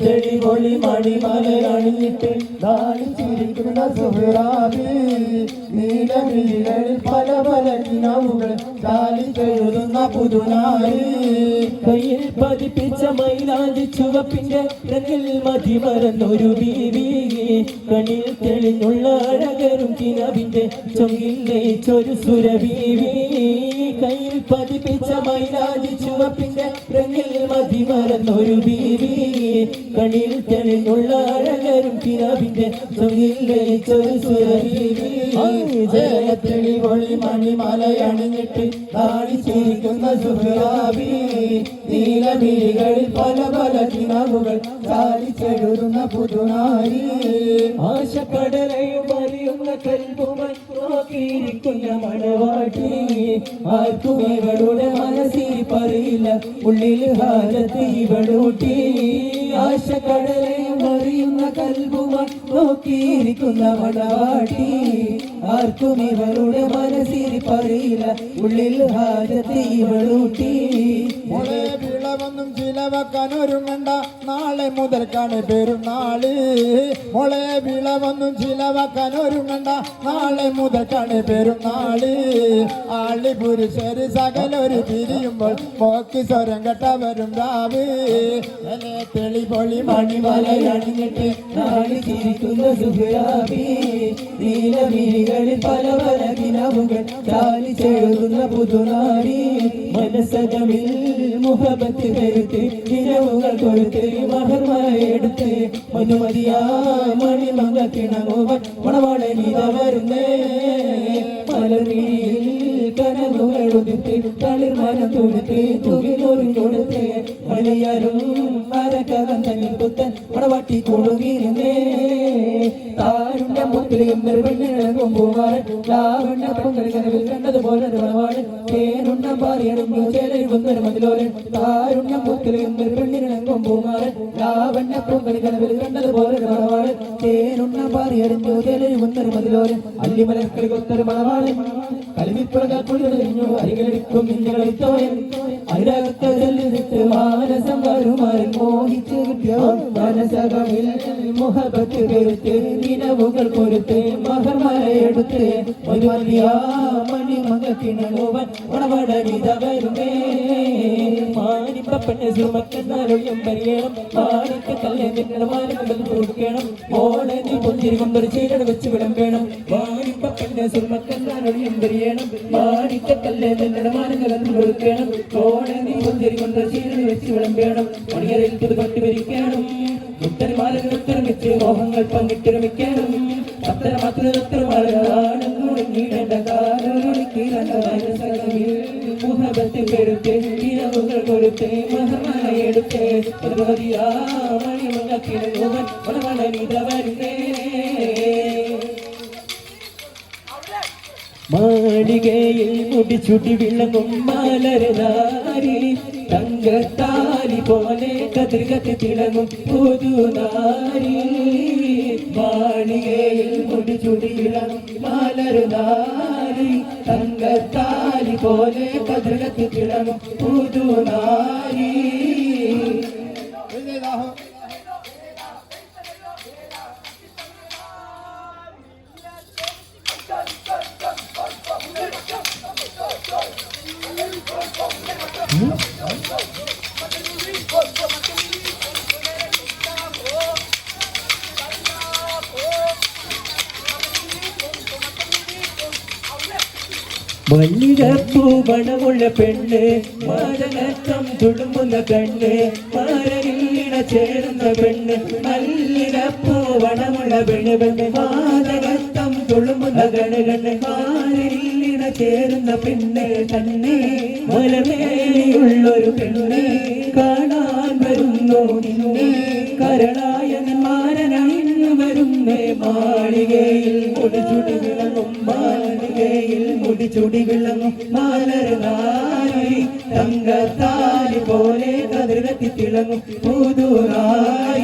ചെടിപൊളി മണിമല അണിഞ്ഞിട്ട് നാണിച്ചിരിക്കുന്ന സുഹറാബി നീലമിഴികളിൽ പല പല കിനാവുകൾ ചാലിച്ചെഴുതുന്ന പുതുനാരി കയ്യിൽ പതിപ്പിച്ച മൈലാഞ്ചി ചുവപ്പിന്റെ രംഗിൽ മതിമറന്നൊരു ബീവി കണ്ണിൽ തെളിഞ്ഞുള്ള അഴകരും കിനാവിന്റെ ചൊങ്കിൽ ലയിച്ചൊരു സുരബീവി കയ്യിൽ പതിപ്പിച്ച മൈലാഞ്ചി ചുവപ്പിന്റെ രംഗിൽ മതിമറന്നൊരു ബീവി കണ്ണിൽ തെളിഞ്ഞുള്ള അഴകരും കിനാവിന്റെ ചൊങ്കിൽ ലയിച്ചൊരു സുരബീവി ജയത്തെളിപൊളി മണിമല അണിഞ്ഞിട്ട് നാണിച്ചിരിക്കുന്ന സുഹറാബി നീലമിഴികളിൽ പല പല കിനാവുകൾ ചാലിച്ചെഴുതുന്ന പുതുനാരി ആശക്കടലയും അറിയുന്ന കൽബുമായി നോക്കിയിരിക്കുന്ന മണവാട്ടി ആർക്കും ഇവളുടെ മനസ്സിൽ പറയില്ല ഉള്ളിൽ ഹാരത്ത് ഇവളൂട്ടി ആശക്കടലയും അറിയുന്ന കൽബുമായി നോക്കിയിരിക്കുന്ന മണവാട്ടി ആർക്കും ഇവളുടെ മനസ്സിൽ പറയില്ല ഉള്ളിൽ ഹാരത്ത് ഇവളൂട്ടി വിളവൊന്നും ചിലവക്കാൻ ഒരുങ്ങണ്ട നാളെ മുതൽക്കാണ് പെരുന്നാള് മോളെ വിളവൊന്നും ചിലവക്കാൻ ഒരുങ്ങണ്ട നാളെ മുതൽക്കാണ് പെരുന്നാള് ആളി പുരുഷര് സകലൊരു പിരിയുമ്പോൾ മോക്ക് സ്വരം കെട്ടവരും രാവ് തെളിപൊളി മണിമല അണിഞ്ഞിട്ട് നാണിച്ചിരിക്കുന്ന സുഹറാബി നീലമിഴികളിൽ പല പല കിനാവുകൾ ചാലിച്ചെഴുതുന്ന പുതുനാരി മനസ്സകമിൽ മുഹബത്ത് കരുത്ത് കിഴവുകൾ കൊടുത്ത് മഹർമയെടുത്ത് മനുമതിയാ മണിമങ്ങ കിണങ്ങോവൻ മണവാളനീത വരുന്നേ മലർമീയിൽ കനവുകൾ ഉദിത്ത് തളിർമനം തൊടുത്ത് തുകിലൊരു കൊടുത്ത് മലയാരും മരക്കകം തന്നിൽ പുത്തൻ മണവാട്ടി കൊടുങ്ങിരുന്നേ താരുണ്യ മുത്തിലും പെണ്ണിഴങ്ങും പൂവാൻ ലാവണ്ണ പൊങ്കൽ കനവിൽ കണ്ടതുപോലെ മണവാട് തേനുണ്ണം പാറിയടങ്ങു ചേലൊരു മതിലോരൻ താരുണ്യം മുത്തിലും പെണ്ണിഴങ്ങും പൂവാൻ ലാവണ്ണ പൊങ്കൽ കനവിൽ കണ്ടതുപോലെ മണവാട് തേനുണ്ണം പാറിയടങ്ങു ചേലൊരു മതിലോരൻ അല്ലിമലക്കളി കൊത്തൊരു മണവാളൻ കളിമിപ്പുഴകൾ കുളിർന്നു അരികളെടുക്കും നിന്നകളിത്തോയൻ അതിനകത്ത് മാനസം വരുമാരൻ മോഹിച്ചു കിട്ടിയ മനസകമിൽ മുഹബത്ത് പെരുത്ത് നിലവുകൾ കൊരുത്ത് മഹർമലയെടുത്ത് ഒരു മണിമകത്തിനോവൻ ഉണവടനിത വരുമേ മാനിപ്പപ്പെണ്ണ സുമക്കെന്നാലൊഴിയും പരിയണം മാണിക്ക കല്യാണം മാനിക്കൽ കൊടുക്കണം മോളെ നീ പൊഞ്ചിരി കൊണ്ടൊരു ചീരട് വെച്ച് വിളമ്പേണം മാനിപ്പപ്പെണ്ണ സുമക്കെന്നാലൊഴിയും പരിയണം മാണിക്ക കല്യാണം മാനങ്ങൾ കൊടുക്കണം മോളെ നീ പൊഞ്ചിരി കൊണ്ടൊരു ചീരട് വെച്ച് വിളമ്പേണം മണിയറിൽ പുതുപട്ട് വരിക്കണം മുത്തരി മാലകൾ ഒത്തൊരുമിച്ച് മോഹങ്ങൾ പങ്കിട്ടിരമിക്കണം അത്തര മാത്രമാണ് നീടേണ്ട മുഹബത്ത് പെരുത്ത് ഇരവുകൾ കൊടുത്ത് മഹമലയെടുത്ത് മണിമകത്തിനോവൻ മണവളനിത വരുന്നേ മാളികയിൽ മുടിച്ചുടി വിളങ്ങും മലരനാരി തങ്കത്താലി പോലെ കതിർകത്തി തിളങ്ങും പുതുനാരി മാളികയിൽ മുടിച്ചുടി വിളങ്ങും മലരനാരി തങ്കത്താലി പോലെ കതിർകത്തി തിളങ്ങും പുതുനാരി മല്ലികപ്പൂ മണമുള്ള പെണ്ണ് മാരനക്കം തുളുമ്പുന്ന പെണ്ണ് മാരനിലിട ചേരുന്ന പെണ്ണ് മല്ലികപ്പൂ മണമുള്ള പെണ്ണ് പെണ്ണ് മാരനക്കം തുളുമ്പുന്ന കണ്ണ് മാരനിലിട ചേരുന്ന പെണ്ണ് തന്നെ മലമേലിയുള്ളൊരു പെണ്ണ് കാണാൻ വരുന്നു നിന്നെ കരണായന്മാരനണിഞ്ഞു വരുന്നേ മാളികയിൽ മുടിച്ചുടി വിളങ്ങും മാളികയിൽ മുടിച്ചുടി വിളങ്ങും മാലരനാരി തങ്കത്താലി പോലെ കതിർകത്തി തിളങ്ങും പുതുനാരി